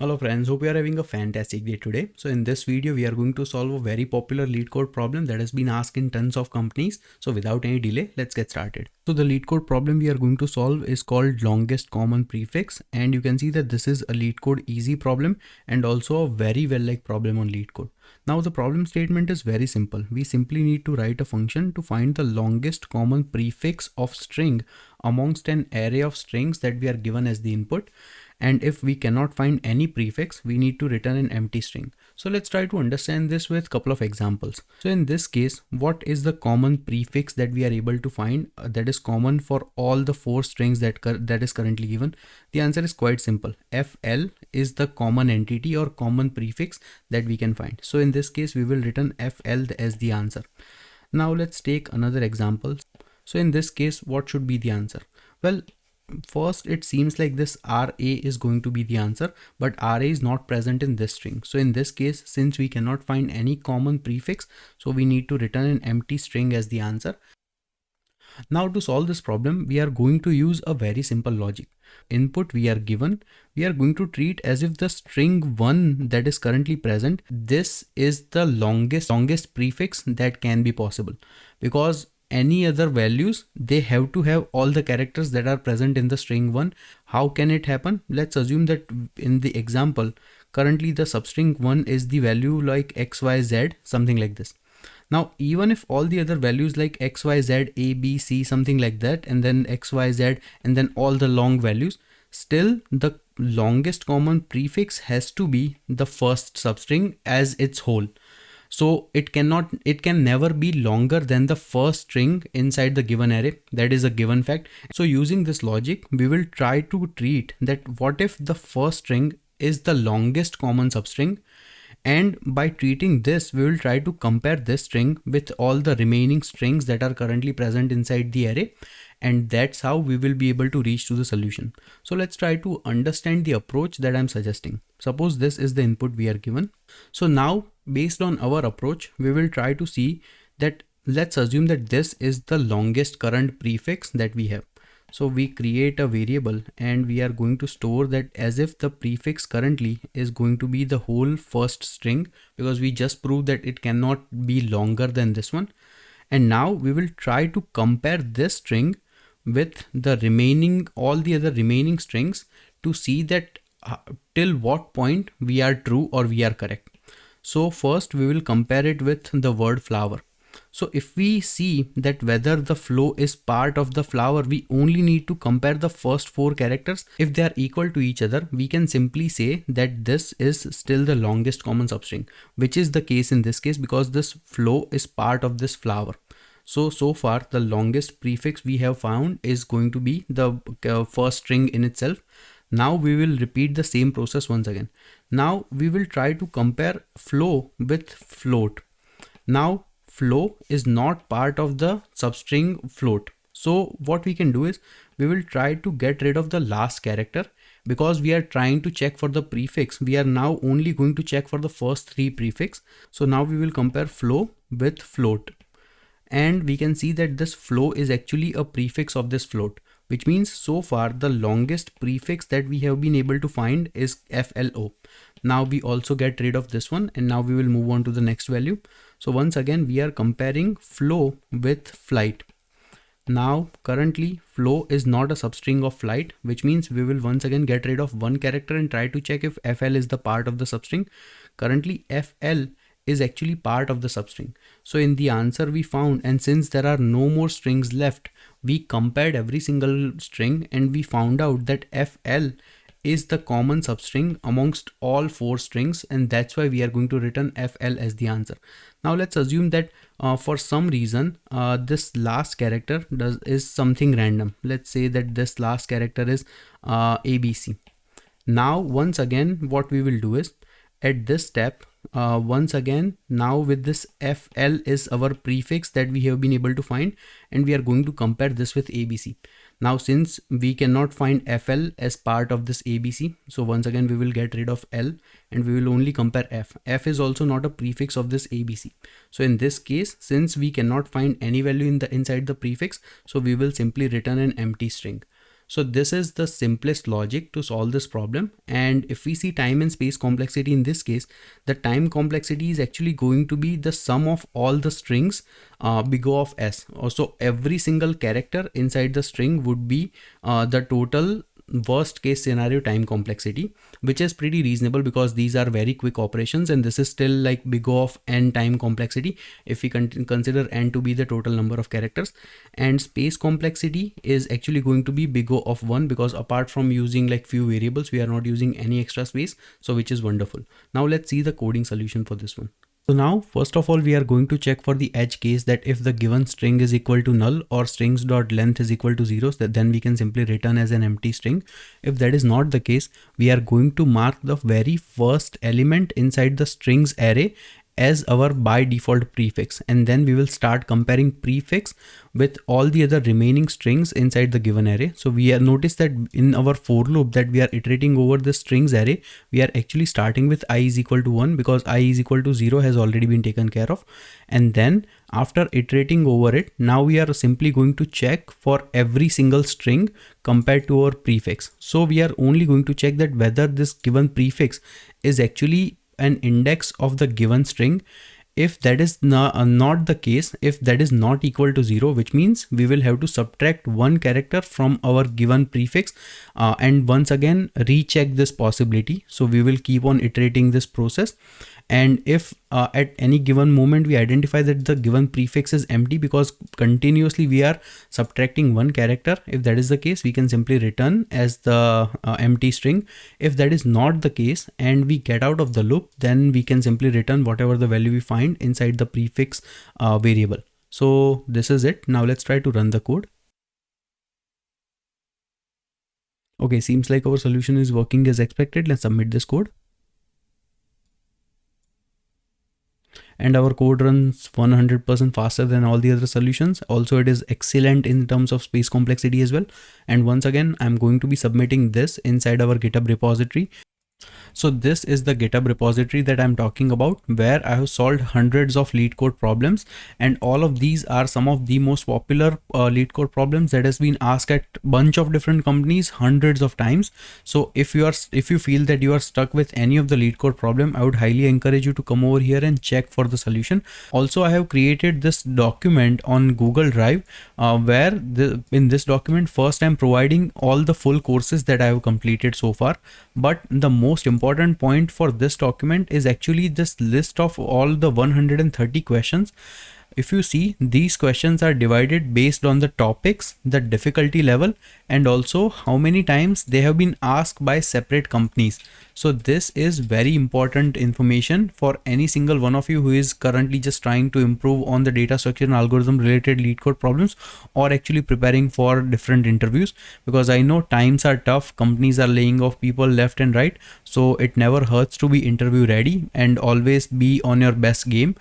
Hello friends, hope you are having a fantastic day today. So in this video, we are going to solve a very popular LeetCode problem that has been asked in tons of companies. So without any delay, let's get started. So the LeetCode problem we are going to solve is called longest common prefix. And you can see that this is a LeetCode easy problem and also a very well-liked problem on LeetCode. Now the problem statement is very simple. We simply need to write a function to find the longest common prefix of string amongst an array of strings that we are given as the input. And if we cannot find any prefix, we need to return an empty string. So let's try to understand this with a couple of examples. So in this case, what is the common prefix that we are able to find that is common for all the four strings that is currently given? The answer is quite simple. FL is the common entity or common prefix that we can find. So in this case, we will return FL as the answer. Now let's take another example. So in this case, what should be the answer? Well, first, it seems like this RA is going to be the answer, but RA is not present in this string. So in this case, since we cannot find any common prefix, so we need to return an empty string as the answer. Now to solve this problem, we are going to use a very simple logic. Input we are given, we are going to treat as if the string 1 that is currently present, this is the longest prefix that can be possible, because any other values, they have to have all the characters that are present in the string 1. How can it happen? Let's assume that in the example, currently the substring 1 is the value like XYZ, something like this. Now, even if all the other values like XYZ, A, B, C, something like that, and then XYZ, and then all the long values, still the longest common prefix has to be the first substring as its whole. So it can never be longer than the first string inside the given array. That is a given fact. So using this logic, we will try to treat that what if the first string is the longest common substring, and by treating this, we will try to compare this string with all the remaining strings that are currently present inside the array. And that's how we will be able to reach to the solution. So let's try to understand the approach that I'm suggesting. Suppose this is the input we are given. So now, based on our approach, we will try to see that, let's assume that this is the longest current prefix that we have. So we create a variable and we are going to store that as if the prefix currently is going to be the whole first string, because we just proved that it cannot be longer than this one. And now we will try to compare this string with the all the other remaining strings to see that till what point we are true or we are correct. So first we will compare it with the word flower. So if we see that whether the flow is part of the flower, we only need to compare the first 4 characters. If they are equal to each other, we can simply say that this is still the longest common substring, which is the case in this case because this flow is part of this flower. So far the longest prefix we have found is going to be the first string in itself. Now we will repeat the same process once again. Now we will try to compare flow with float. Now flow is not part of the substring float. So what we can do is we will try to get rid of the last character, because we are trying to check for the prefix. We are now only going to check for the first 3 prefix. So now we will compare flow with float. And we can see that this flow is actually a prefix of this float, which means so far the longest prefix that we have been able to find is FLO. Now we also get rid of this one, and now we will move on to the next value. So once again, we are comparing flow with flight. Now currently flow is not a substring of flight, which means we will once again get rid of one character and try to check if FL is the part of the substring. Currently FL is actually part of the substring. So in the answer we found, and since there are no more strings left, we compared every single string and we found out that FL is the common substring amongst all 4 strings, and that's why we are going to return FL as the answer. Now let's assume that for some reason this last character is something random. Let's say that this last character is ABC. Now once again what we will do is, at this step, once again, now with this FL is our prefix that we have been able to find, and we are going to compare this with ABC. Now since we cannot find FL as part of this ABC, so once again we will get rid of L and we will only compare F. F is also not a prefix of this ABC. So in this case, since we cannot find any value inside the prefix, so we will simply return an empty string. So this is the simplest logic to solve this problem. And if we see time and space complexity in this case, the time complexity is actually going to be the sum of all the strings big O of s. Also every single character inside the string would be the total worst case scenario time complexity, which is pretty reasonable because these are very quick operations, and this is still like big O of n time complexity if we consider n to be the total number of characters. And space complexity is actually going to be big O of 1 because apart from using like few variables, we are not using any extra space, so which is wonderful. Now let's see the coding solution for this one. So now, first of all, we are going to check for the edge case that if the given string is equal to null or strings.length is equal to 0, then we can simply return as an empty string. If that is not the case, we are going to mark the very first element inside the strings array as our by default prefix, and then we will start comparing prefix with all the other remaining strings inside the given array. So we have noticed that in our for loop that we are iterating over the strings array, we are actually starting with I is equal to 1 because I is equal to 0 has already been taken care of. And then after iterating over it, now we are simply going to check for every single string compared to our prefix. So we are only going to check that whether this given prefix is actually an index of the given string. If that is not the case, if that is not equal to 0, which means we will have to subtract one character from our given prefix and once again recheck this possibility. So we will keep on iterating this process. And if at any given moment we identify that the given prefix is empty because continuously we are subtracting one character, if that is the case, we can simply return as the empty string. If that is not the case and we get out of the loop, then we can simply return whatever the value we find inside the prefix variable. So this is it. Now let's try to run the code. Okay, seems like our solution is working as expected. Let's submit this code. And our code runs 100% faster than all the other solutions. Also, it is excellent in terms of space complexity as well. And once again, I'm going to be submitting this inside our GitHub repository. So this is the GitHub repository that I'm talking about, where I have solved hundreds of LeetCode problems, and all of these are some of the most popular LeetCode problems that has been asked at bunch of different companies hundreds of times. So if you feel that you are stuck with any of the LeetCode problem, I would highly encourage you to come over here and check for the solution. Also, I have created this document on Google Drive where in this document, first I'm providing all the full courses that I have completed so far, but the most important point for this document is actually this list of all the 130 questions. If you see, these questions are divided based on the topics, the difficulty level, and also how many times they have been asked by separate companies. So this is very important information for any single one of you who is currently just trying to improve on the data structure and algorithm related LeetCode problems, or actually preparing for different interviews, because I know times are tough, companies are laying off people left and right. So it never hurts to be interview ready and always be on your best game.